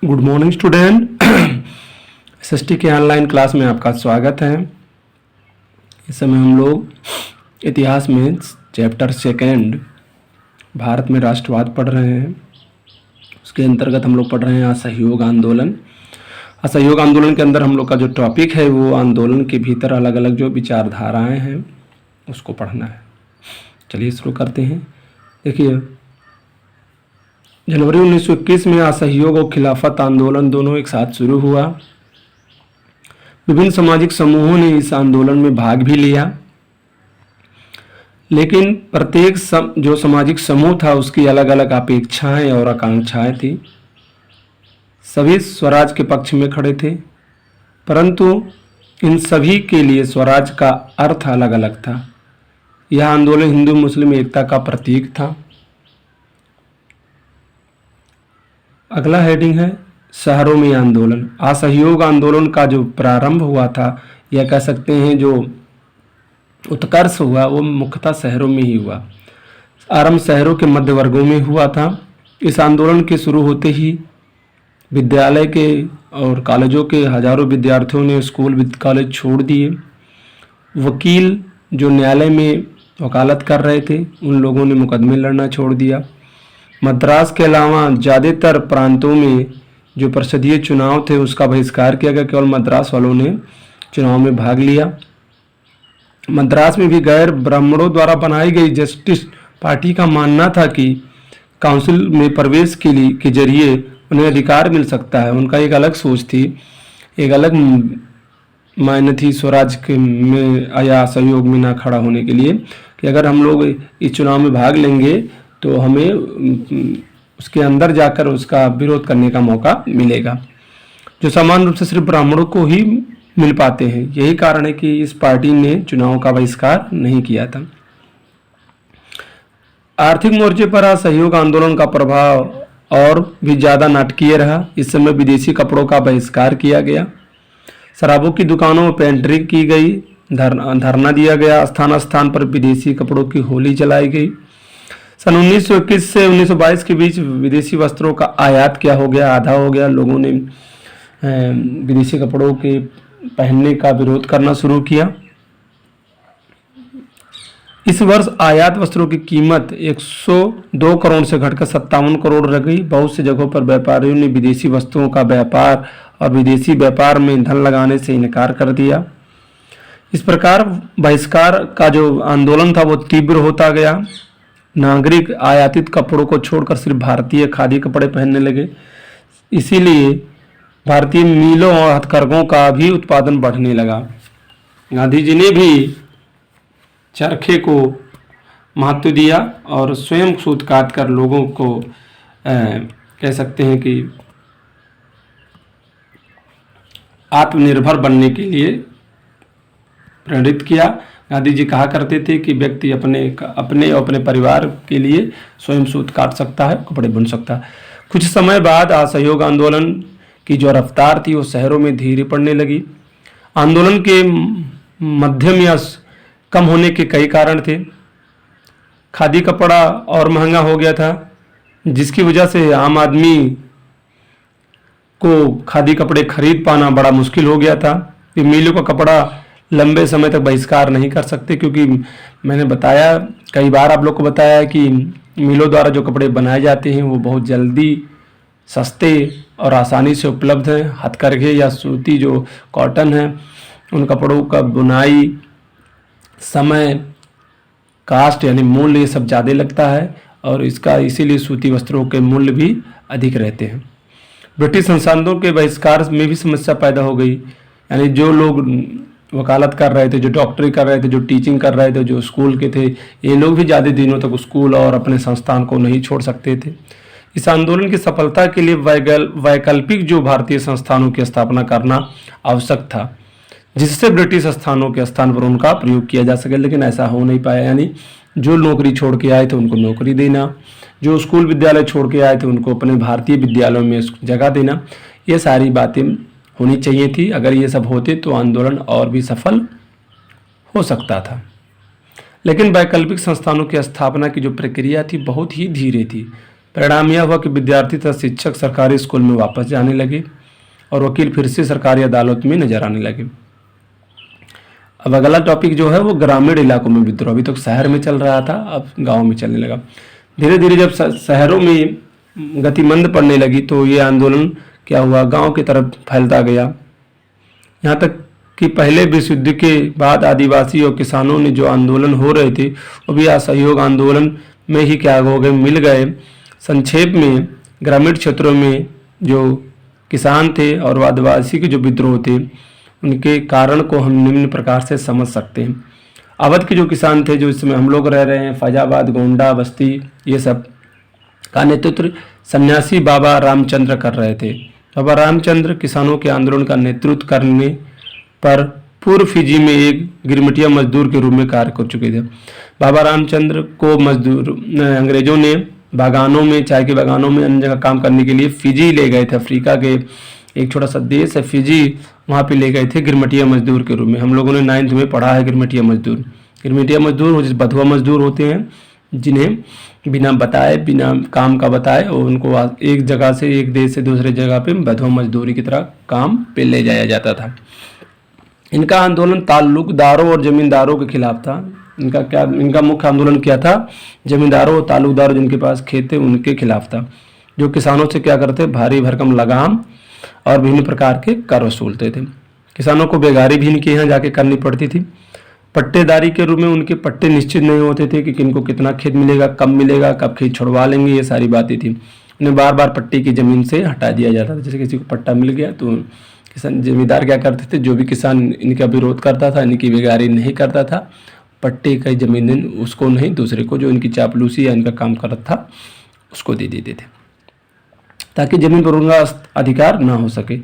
Good morning student. SST के online class में आपका स्वागत है। इस समय हम लोग इतिहास में चैप्टर सेकेंड भारत में राष्ट्रवाद पढ़ रहे हैं। उसके अंतर्गत हम लोग पढ़ रहे हैं असहयोग आंदोलन। असहयोग आंदोलन के अंदर हम लोग का जो टॉपिक है वो आंदोलन के भीतर अलग अलग जो विचारधाराएं हैं उसको पढ़ना है। चलिए शुरू करते हैं। देखिए, जनवरी 1921 में असहयोग और खिलाफत आंदोलन दोनों एक साथ शुरू हुआ। विभिन्न सामाजिक समूहों ने इस आंदोलन में भाग भी लिया, लेकिन प्रत्येक जो सामाजिक समूह था उसकी अलग अलग अपेक्षाएं और आकांक्षाएं थी। सभी स्वराज के पक्ष में खड़े थे, परंतु इन सभी के लिए स्वराज का अर्थ अलग अलग था। यह आंदोलन हिंदू मुस्लिम एकता का प्रतीक था। अगला हेडिंग है शहरों में आंदोलन। असहयोग आंदोलन का जो प्रारंभ हुआ था, यह कह सकते हैं जो उत्कर्ष हुआ वो मुख्यतः शहरों में ही हुआ। आरंभ शहरों के मध्य वर्गों में हुआ था। इस आंदोलन के शुरू होते ही विद्यालय के और कॉलेजों के हजारों विद्यार्थियों ने स्कूल कॉलेज छोड़ दिए। वकील जो न्यायालय में वकालत कर रहे थे उन लोगों ने मुकदमे लड़ना छोड़ दिया। मद्रास के अलावा ज़्यादातर प्रांतों में जो परिषदीय चुनाव थे उसका बहिष्कार किया गया। केवल मद्रास वालों ने चुनाव में भाग लिया। मद्रास में भी गैर ब्राह्मणों द्वारा बनाई गई जस्टिस पार्टी का मानना था कि काउंसिल में प्रवेश के जरिए उन्हें अधिकार मिल सकता है। उनका एक अलग सोच थी, एक अलग मायने थी स्वराज के में या सहयोग में ना खड़ा होने के लिए कि अगर हम लोग इस चुनाव में भाग लेंगे तो हमें उसके अंदर जाकर उसका विरोध करने का मौका मिलेगा, जो सामान्य रूप से सिर्फ ब्राह्मणों को ही मिल पाते हैं। यही कारण है कि इस पार्टी ने चुनाव का बहिष्कार नहीं किया था। आर्थिक मोर्चे पर असहयोग आंदोलन का प्रभाव और भी ज़्यादा नाटकीय रहा। इस समय विदेशी कपड़ों का बहिष्कार किया गया, शराबों की दुकानों में पेंट्री की गई, धरना दिया गया, स्थान स्थान पर विदेशी कपड़ों की होली जलाई गई। सन 1921 से 1922 के बीच विदेशी वस्त्रों का आयात क्या हो गया, आधा हो गया। लोगों ने विदेशी कपड़ों के पहनने का विरोध करना शुरू किया। इस वर्ष आयात वस्त्रों की कीमत 102 करोड़ से घटकर 57 करोड़ रह गई। बहुत से जगहों पर व्यापारियों ने विदेशी वस्तुओं का व्यापार और विदेशी व्यापार में धन लगाने से इनकार कर दिया। इस प्रकार बहिष्कार का जो आंदोलन था वो तीव्र होता गया। नागरिक आयातित कपड़ों को छोड़कर सिर्फ भारतीय खादी कपड़े पहनने लगे। इसीलिए भारतीय मिलों और हथकरघों का भी उत्पादन बढ़ने लगा। गांधी जी ने भी चरखे को महत्व दिया और स्वयं सूत काट कर लोगों को कह सकते हैं कि आत्मनिर्भर बनने के लिए प्रेरित किया। गांधी जी कहा करते थे कि व्यक्ति अपने और अपने परिवार के लिए स्वयं सूत काट सकता है, कपड़े बुन सकता है। कुछ समय बाद असहयोग आंदोलन की जो रफ्तार थी वो शहरों में धीरे पड़ने लगी। आंदोलन के मध्यम या कम होने के कई कारण थे। खादी कपड़ा और महंगा हो गया था, जिसकी वजह से आम आदमी को खादी कपड़े खरीद पाना बड़ा मुश्किल हो गया था। ये मिलों का कपड़ा लंबे समय तक बहिष्कार नहीं कर सकते, क्योंकि मैंने बताया कई बार आप लोग को बताया कि मिलों द्वारा जो कपड़े बनाए जाते हैं वो बहुत जल्दी सस्ते और आसानी से उपलब्ध हैं। हथकरघे या सूती जो कॉटन है उन कपड़ों का बुनाई, समय, कास्ट यानी मूल्य ये सब ज़्यादा लगता है और इसीलिए सूती वस्त्रों के मूल्य भी अधिक रहते हैं। ब्रिटिश संसाधनों के बहिष्कार में भी समस्या पैदा हो गई। यानी जो लोग वकालत कर रहे थे, जो डॉक्टरी कर रहे थे, जो टीचिंग कर रहे थे, जो स्कूल के थे, ये लोग भी ज़्यादा दिनों तक स्कूल और अपने संस्थान को नहीं छोड़ सकते थे। इस आंदोलन की सफलता के लिए वैकल्पिक जो भारतीय संस्थानों की स्थापना करना आवश्यक था, जिससे ब्रिटिश संस्थानों के स्थान पर उनका प्रयोग किया जा सके, लेकिन ऐसा हो नहीं पाया। यानी जो नौकरी छोड़ के आए थे उनको नौकरी देना, जो स्कूल विद्यालय छोड़ के आए थे उनको अपने भारतीय विद्यालयों में जगह देना, ये सारी बातें होनी चाहिए थी। अगर ये सब होते तो आंदोलन और भी सफल हो सकता था। लेकिन वैकल्पिक संस्थानों की स्थापना की जो प्रक्रिया थी बहुत ही धीरे थी। परिणाम यह हुआ कि विद्यार्थी तथा शिक्षक सरकारी स्कूल में वापस जाने लगे और वकील फिर से सरकारी अदालत में नजर आने लगे। अब अगला टॉपिक जो है वो ग्रामीण इलाकों में विद्रोह। अभी तक शहर में चल रहा था, अब गांव में चलने लगा। धीरे धीरे जब शहरों में गति मंद पड़ने लगी तो ये आंदोलन क्या हुआ, गांव की तरफ फैलता गया। यहाँ तक कि पहले विश्व युद्ध के बाद आदिवासी और किसानों ने जो आंदोलन हो रहे थे वो भी असहयोग आंदोलन में ही क्या हो गए, मिल गए। संक्षेप में ग्रामीण क्षेत्रों में जो किसान थे और आदिवासी के जो विद्रोह थे उनके कारण को हम निम्न प्रकार से समझ सकते हैं। अवध के जो किसान थे, जो इस समय हम लोग रह रहे हैं, फैजाबाद, गोंडा, बस्ती, ये सब का नेतृत्व सन्यासी बाबा रामचंद्र कर रहे थे। बाबा रामचंद्र किसानों के आंदोलन का नेतृत्व करने पर पूर्व फिजी में एक गिरमिटिया मजदूर के रूप में कार्य कर चुके थे। बाबा रामचंद्र को अंग्रेजों ने बागानों में, चाय के बागानों में, अन्य जगह काम करने के लिए फिजी ले गए थे। अफ्रीका के एक छोटा सा देश है फिजी, वहाँ पे ले गए थे गिरमिटिया मजदूर के रूप में। हम लोगों ने 9th में पढ़ा है गिरमिटिया मजदूर। गिरमिटिया मजदूर बधुआ मजदूर होते हैं, जिन्हें बिना बताए, बिना काम का बताए और उनको एक जगह से, एक देश से दूसरे जगह पे बधुआ मजदूरी की तरह काम पे ले जाया जाता था। इनका आंदोलन ताल्लुकदारों और जमींदारों के खिलाफ था। इनका मुख्य आंदोलन क्या था, जमींदारों और ताल्लुकदारों जिनके पास खेत थे उनके खिलाफ था, जो किसानों से क्या करते, भारी भरकम लगाम और विभिन्न प्रकार के कर वसूलते थे। किसानों को बेगारी भी इनके यहाँ जाके करनी पड़ती थी। पट्टेदारी के रूप में उनके पट्टे निश्चित नहीं होते थे कि किनको कितना खेत मिलेगा, कब मिलेगा, कब खेत छुड़वा लेंगे, ये सारी बातें थी। उन्हें बार बार पट्टे की ज़मीन से हटा दिया जाता था। जैसे किसी को पट्टा मिल गया तो किसान जमींदार क्या करते थे, जो भी किसान इनका विरोध करता था, इनकी बेगारी नहीं करता था, पट्टे का ज़मीन उसको नहीं, दूसरे को जो इनकी चापलूसी या इनका काम करता था उसको दे देते थे, ताकि जमीन पर उनका अधिकार ना हो सके।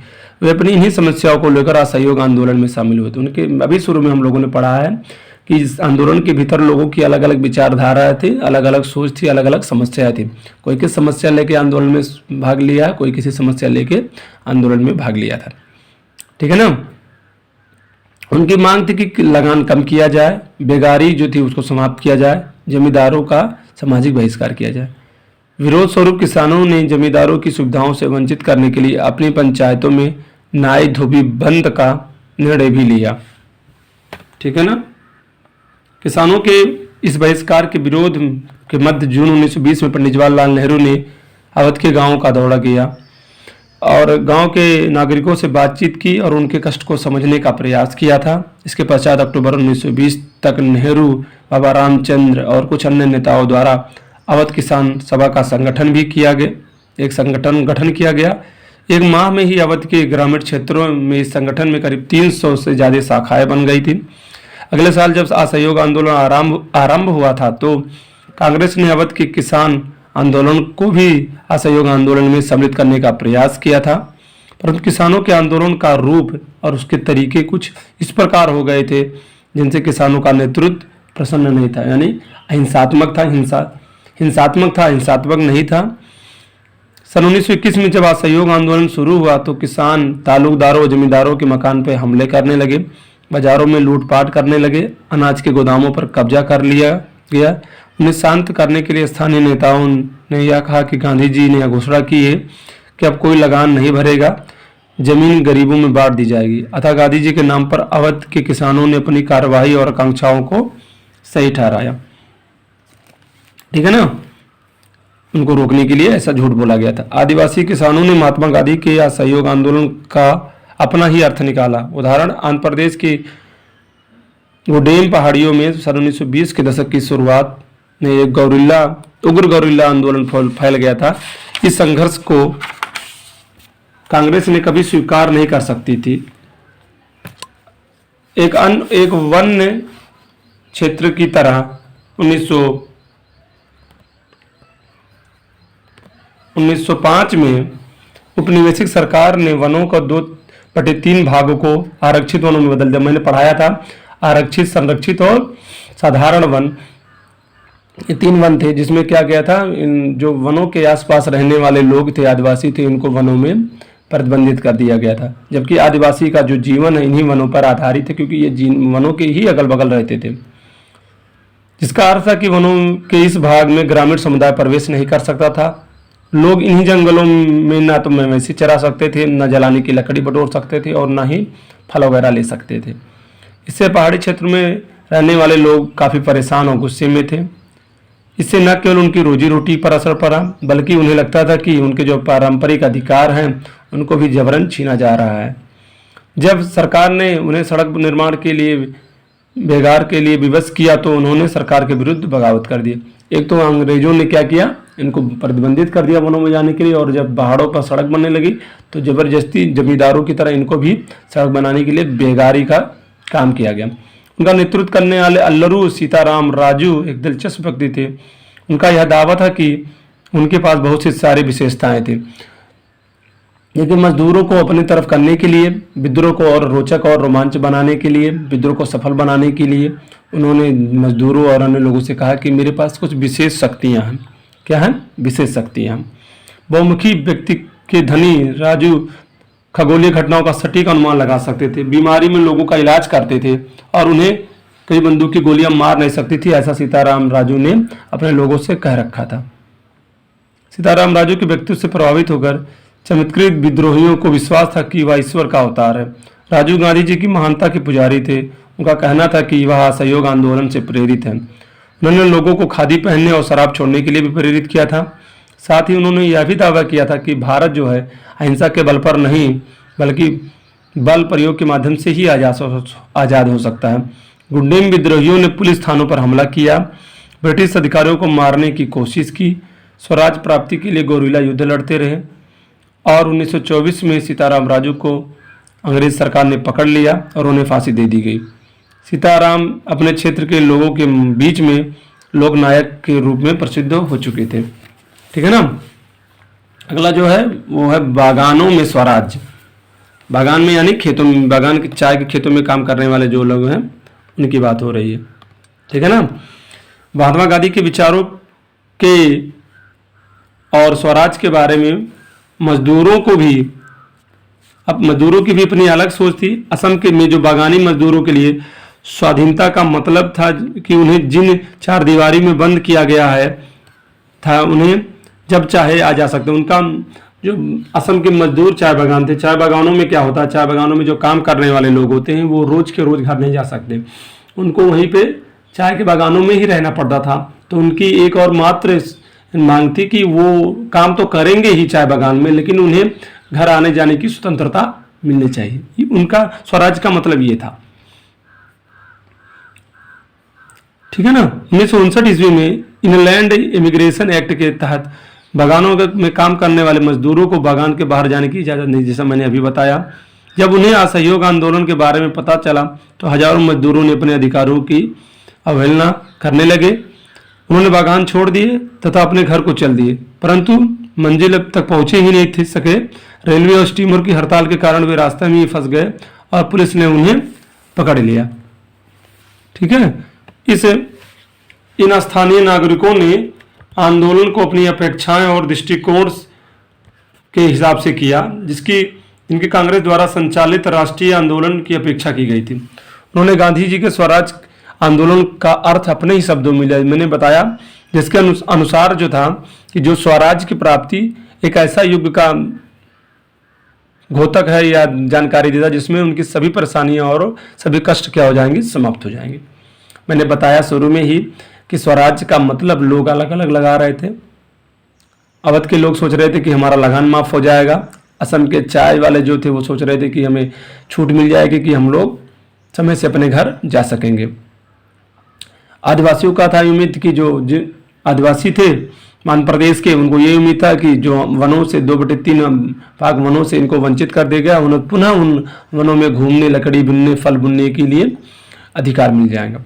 वे अपनी इन्हीं समस्याओं को लेकर असहयोग आंदोलन में शामिल हुए थे। उनके अभी शुरू में हम लोगों ने पढ़ा है कि इस आंदोलन के भीतर लोगों की अलग अलग विचारधाराएं थी, अलग अलग सोच थी, अलग अलग समस्याएं थी। कोई किस समस्या लेके आंदोलन में भाग लिया, कोई किसी समस्या लेके आंदोलन में भाग लिया था। ठीक है ना। उनकी मांग थी कि लगान कम किया जाए, बेगारी जो थी उसको समाप्त किया जाए, जमींदारों का सामाजिक बहिष्कार किया जाए। विरोध स्वरूप किसानों ने जमींदारों की सुविधाओं से वंचित करने के लिए अपनी पंचायतों में नाई धोबी बंद का निर्णय भी लिया। ठीक है ना। किसानों के इस बहिष्कार के विरोध के मध्य जून 1920 में पंडित जवाहरलाल नेहरू ने अवध के गांवों का दौरा किया और गांव के नागरिकों से बातचीत की और उनके कष्ट को समझने का प्रयास किया था। इसके पश्चात अक्टूबर 1920 तक नेहरू, बाबा रामचंद्र और कुछ अन्य नेताओं द्वारा अवध किसान सभा का संगठन भी किया गया। एक संगठन गठन किया गया। एक माह में ही अवध के ग्रामीण क्षेत्रों में इस संगठन में करीब 300 से ज़्यादा शाखाएं बन गई थी। अगले साल जब असहयोग आंदोलन आरंभ हुआ था तो कांग्रेस ने अवध के किसान आंदोलन को भी असहयोग आंदोलन में सम्मिलित करने का प्रयास किया था, परंतु किसानों के आंदोलन का रूप और उसके तरीके कुछ इस प्रकार हो गए थे जिनसे किसानों का नेतृत्व प्रसन्न नहीं था। यानी अहिंसात्मक था, हिंसात्मक नहीं था। सन 1921 में जब असहयोग आंदोलन शुरू हुआ तो किसान ताल्लुकदारों और जमींदारों के मकान पर हमले करने लगे, बाजारों में लूटपाट करने लगे, अनाज के गोदामों पर कब्जा कर लिया गया। उन्हें शांत करने के लिए स्थानीय नेताओं ने यह कहा कि गांधी जी ने यह घोषणा की है कि अब कोई लगान नहीं भरेगा, जमीन गरीबों में बांट दी जाएगी। अतः गांधी जी के नाम पर अवध के किसानों ने अपनी कार्रवाई और आकांक्षाओं को सही ठहराया। ठीक है ना। उनको रोकने के लिए ऐसा झूठ बोला गया था। आदिवासी किसानों ने महात्मा गांधी के असहयोग आंदोलन का अपना ही अर्थ निकाला। उदाहरण, आंध्र प्रदेश के गोडेम पहाड़ियों में सन 1920 के दशक की शुरुआत में एक उग्र गौरिल्ला आंदोलन फैल गया था। इस संघर्ष को कांग्रेस ने कभी स्वीकार नहीं कर सकती थी। एक वन्य क्षेत्र की तरह 1905 में उपनिवेशिक सरकार ने वनों को 2/3 भागों को आरक्षित वनों में बदल दिया। मैंने पढ़ाया था आरक्षित, संरक्षित और साधारण वन, ये 3 वन थे, जिसमें क्या गया था, इन जो वनों के आसपास रहने वाले लोग थे, आदिवासी थे, उनको वनों में प्रतिबंधित कर दिया गया था। जबकि आदिवासी का जो जीवन है इन्हीं वनों पर आधारित है, क्योंकि ये वनों के ही अगल बगल रहते थे, जिसका अर्थ था कि वनों के इस भाग में ग्रामीण समुदाय प्रवेश नहीं कर सकता था। लोग इन्हीं जंगलों में ना तो मवेशी चरा सकते थे, ना जलाने की लकड़ी बटोर सकते थे और ना ही फल वगैरह ले सकते थे। इससे पहाड़ी क्षेत्र में रहने वाले लोग काफ़ी परेशान और गुस्से में थे। इससे न केवल उनकी रोजी रोटी पर असर पड़ा, बल्कि उन्हें लगता था कि उनके जो पारंपरिक अधिकार हैं उनको भी जबरन छीना जा रहा है। जब सरकार ने उन्हें सड़क निर्माण के लिए बेगार के लिए विवश किया तो उन्होंने सरकार के विरुद्ध बगावत कर दी। एक तो अंग्रेजों ने क्या किया, इनको प्रतिबंधित कर दिया वनों में जाने के लिए, और जब पहाड़ों पर सड़क बनने लगी तो जबरदस्ती जमींदारों की तरह इनको भी सड़क बनाने के लिए बेगारी का काम किया गया। उनका नेतृत्व करने वाले अल्लरू सीताराम राजू एक दिलचस्प व्यक्ति थे। उनका यह दावा था कि उनके पास बहुत सी सारी विशेषताएं थी, लेकिन मजदूरों को अपनी तरफ करने के लिए, विद्रोह को और रोचक और रोमांच बनाने के लिए, विद्रोह को सफल बनाने के लिए उन्होंने मजदूरों और अन्य लोगों से कहा कि मेरे पास कुछ विशेष शक्तियां हैं। क्या हैं? विशेष शक्तियां। बहुमुखी व्यक्ति के धनी राजू खगोलीय घटनाओं का सटीक अनुमान लगा सकते थे, बीमारी में लोगों का इलाज करते थे और उन्हें कई बंदूक की गोलियां मार नहीं सकती थी, ऐसा सीताराम राजू ने अपने लोगों से कह रखा था। सीताराम राजू के व्यक्तित्व से प्रभावित होकर चमत्कृत विद्रोहियों को विश्वास था कि वह ईश्वर का अवतार है। राजू गांधी जी की महानता के पुजारी थे। उनका कहना था कि वह असहयोग आंदोलन से प्रेरित है। उन्होंने लोगों को खादी पहनने और शराब छोड़ने के लिए भी प्रेरित किया था। साथ ही उन्होंने यह भी दावा किया था कि भारत जो है अहिंसा के बल पर नहीं बल्कि बल प्रयोग के माध्यम से ही आज़ाद हो सकता है। गुंडेम विद्रोहियों ने पुलिस थानों पर हमला किया, ब्रिटिश अधिकारियों को मारने की कोशिश की, स्वराज प्राप्ति के लिए गोरिल्ला युद्ध लड़ते रहे और 1924 में सीताराम राजू को अंग्रेज सरकार ने पकड़ लिया और उन्हें फांसी दे दी गई। सीताराम अपने क्षेत्र के लोगों के बीच में लोक नायक के रूप में प्रसिद्ध हो चुके थे। ठीक है ना। अगला जो है वो है बागानों में स्वराज। बागान में यानी खेतों में, बागान के चाय के खेतों में काम करने वाले जो लोग हैं उनकी बात हो रही है। ठीक है ना। महात्मा गांधी के विचारों के और स्वराज के बारे में मजदूरों की भी अपनी अलग सोच थी। असम के में जो बागानी मजदूरों के लिए स्वाधीनता का मतलब था कि उन्हें जिन चार दीवारी में बंद किया गया है था उन्हें जब चाहे आ जा सकते। उनका जो असम के मजदूर चाय बागान थे, चाय बागानों में क्या होता है, चाय बागानों में जो काम करने वाले लोग होते हैं वो रोज के रोज घर नहीं जा सकते, उनको वहीं पे चाय के बागानों में ही रहना पड़ता था। तो उनकी एक और मात्र मांग थी कि वो काम तो करेंगे ही चाय बागान में, लेकिन उन्हें घर आने जाने की स्वतंत्रता मिलनी चाहिए। उनका स्वराज का मतलब ये था। ठीक है ना। 1959 ईस्वी में इनलैंड इमिग्रेशन एक्ट के तहत बागानों में काम करने वाले मजदूरों को बागान के बाहर जाने की इजाज़त नहीं, जैसा मैंने अभी बताया। जब उन्हें असहयोग आंदोलन के बारे में पता चला तो हजारों मजदूरों ने अपने अधिकारों की अवहेलना करने लगे। उन्होंने बागान छोड़ दिए तथा अपने घर को चल दिए, परंतु मंजिल तक पहुंचे ही नहीं थे सके। रेलवे और स्टीमर की हड़ताल के कारण वे रास्ते में ही फंस गए और पुलिस ने उन्हें पकड़ लिया। ठीक है। इन स्थानीय नागरिकों ने आंदोलन को अपनी अपेक्षाएं और दृष्टिकोण के हिसाब से किया, जिनकी कांग्रेस द्वारा संचालित राष्ट्रीय आंदोलन की अपेक्षा की गई थी। उन्होंने गांधी जी के स्वराज आंदोलन का अर्थ अपने ही शब्दों में लिया। मैंने बताया जिसके अनुसार जो था कि जो स्वराज की प्राप्ति एक ऐसा युग का घोतक है या जानकारी देता जिसमें उनकी सभी परेशानियां और सभी कष्ट क्या हो जाएंगे, समाप्त हो जाएंगे। मैंने बताया शुरू में ही कि स्वराज का मतलब लोग अलग अलग लगा रहे थे। अवध के लोग सोच रहे थे कि हमारा लगान माफ हो जाएगा। असम के चाय वाले जो थे वो सोच रहे थे कि हमें छूट मिल जाएगी कि हम लोग समय से अपने घर जा सकेंगे। आदिवासियों का था उम्मीद कि जो आदिवासी थे मान प्रदेश के, उनको ये उम्मीद था कि जो वनों से 2/3 भाग वनों से इनको वंचित कर देगा, उन्हें पुनः उन वनों में घूमने, लकड़ी बुनने, फल बुनने के लिए अधिकार मिल जाएगा।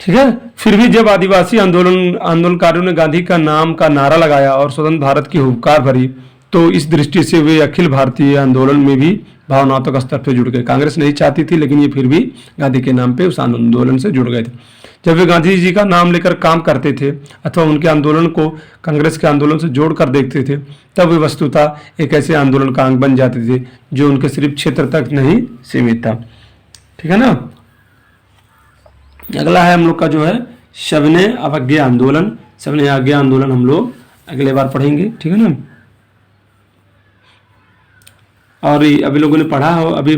ठीक है। फिर भी जब आदिवासी आंदोलनकारियों ने गांधी का नाम का नारा लगाया और स्वतंत्र भारत की हुंकार भरी तो इस दृष्टि से वे अखिल भारतीय आंदोलन में भी भावनात्मक स्तर पर जुड़ गए। कांग्रेस नहीं चाहती थी लेकिन ये फिर भी गांधी के नाम पे उस आंदोलन से जुड़ गए थे। जब वे गांधी जी का नाम लेकर काम करते थे अथवा उनके आंदोलन को कांग्रेस के आंदोलन से जोड़कर देखते थे तब वे वस्तुतः एक ऐसे आंदोलन का अंग बन जाते थे जो उनके सिर्फ क्षेत्र तक नहीं सीमित था। ठीक है ना। अगला है हम लोग का जो है सविनय अवज्ञा आंदोलन। सविनय अवज्ञा आंदोलन हम लोग अगले बार पढ़ेंगे, ठीक है ना। और अभी लोगों ने पढ़ा हो, अभी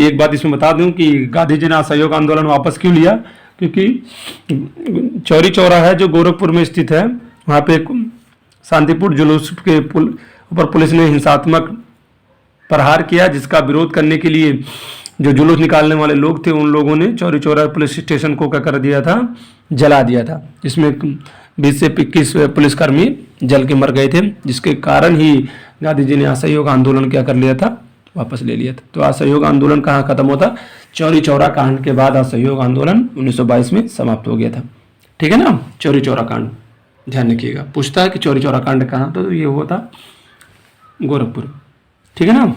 एक बात इसमें बता दूं कि गांधी जी ने असहयोग आंदोलन वापस क्यों लिया, क्योंकि चौरी चौरा है जो गोरखपुर में स्थित है, वहाँ पे शांतिपूर्ण जुलूस के ऊपर पुलिस ने हिंसात्मक प्रहार किया, जिसका विरोध करने के लिए जो जुलूस निकालने वाले लोग थे उन लोगों ने चौरी चौरा पुलिस स्टेशन को क्या कर दिया था, जला दिया था। इसमें 20 से 21 पुलिसकर्मी जल के मर गए थे, जिसके कारण ही गांधी जी ने असहयोग आंदोलन क्या कर लिया था, वापस ले लिया था। तो असहयोग आंदोलन कहाँ खत्म होता, चौरी चौरा कांड के बाद असहयोग आंदोलन 1922 में समाप्त हो गया था, ठीक है ना। चौरी चौरा कांड ध्यान रखिएगा, पूछता है कि चौरी चौरा कांड कहाँ, तो ये हुआ था गोरखपुर, ठीक है ना।